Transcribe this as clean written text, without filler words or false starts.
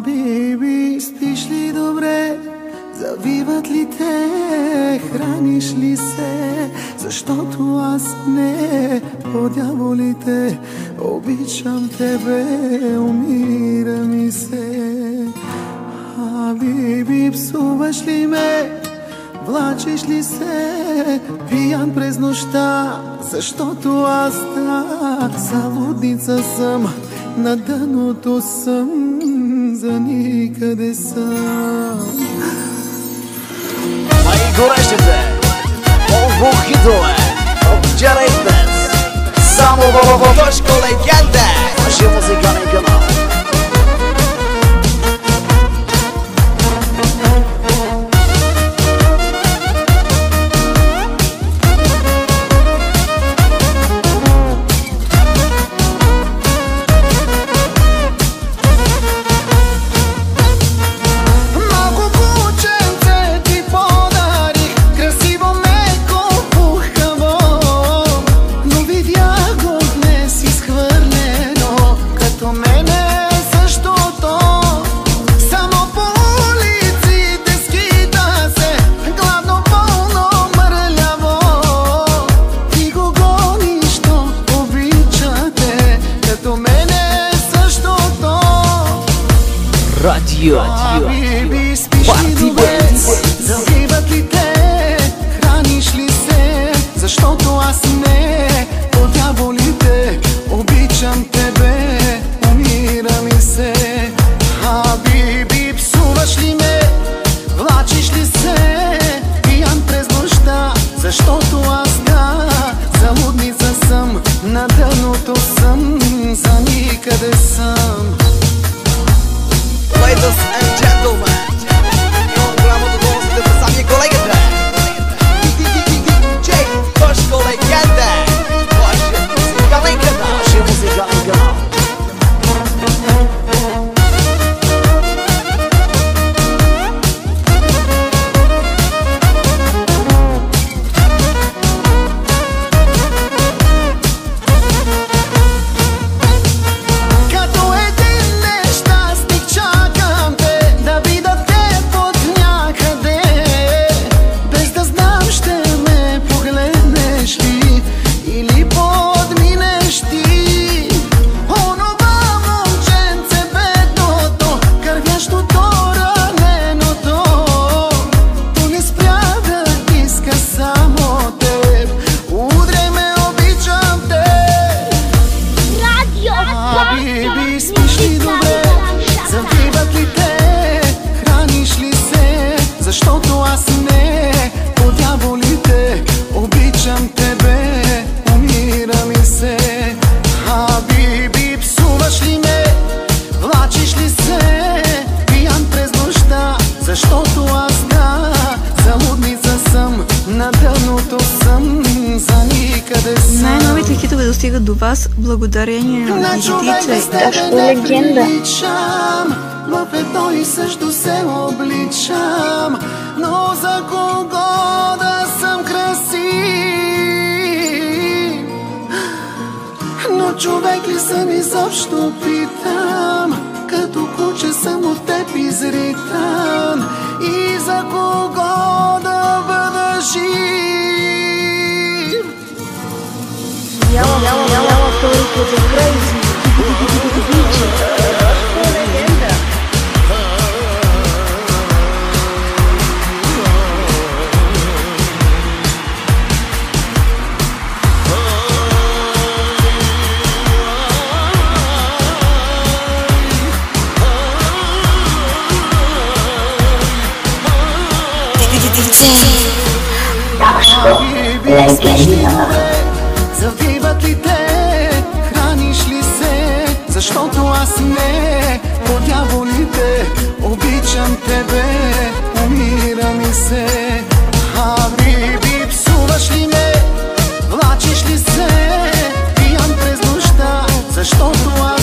Биби, спиш ли добре? Завиват ли те? Храниш ли се? Защото аз не, по дяволите, обичам тебе, умира ми се. Биби, псуваш ли ме? Влачиш ли се пиян през нощта? Защото аз залудница съм, на дъното съм, за никъде съм. Ай, горещите, хитове от вчера и днес, само в Тошко Легенда, вашия музикален канал. Радио Парти Бойс. Завиват ли те? Храниш ли се? Защото аз не, по дяволите, обичам тебе, умира ми се. Биби, псуваш ли ме? Влачиш ли се пиян през нощта? Защото аз залудница съм, на дъното съм, за никъде съм. Ladies and gentlemen, имам голямото удоволствие да представя колегата DJ Тошко Легенда, вашия музикален канал. Биби, спиш ли добре? Завиват ли те? Храниш ли се? Защото аз не, по дяволите, обичам тебе, умира ми се. Биби, псуваш ли ме? Влачиш ли се пиян през нощта? Защото аз залудница съм, на дъното съм, за никъде съм. Най-новите хитове достигат до вас благодарение на DJ Тошко Легенда. В едно и също се обличам, но за кого да съм красив? Но човек ли съм изобщо, питам, като куче съм от теб изритан. И за кого да бъда жив? Няма второто за Crazy. Завиват ли те? Храниш ли се? Защото аз не, по дяволите, обичам тебе, умира ми се. Биби, псуваш ли ме? Влачиш ли се пиян през нощта? Защото аз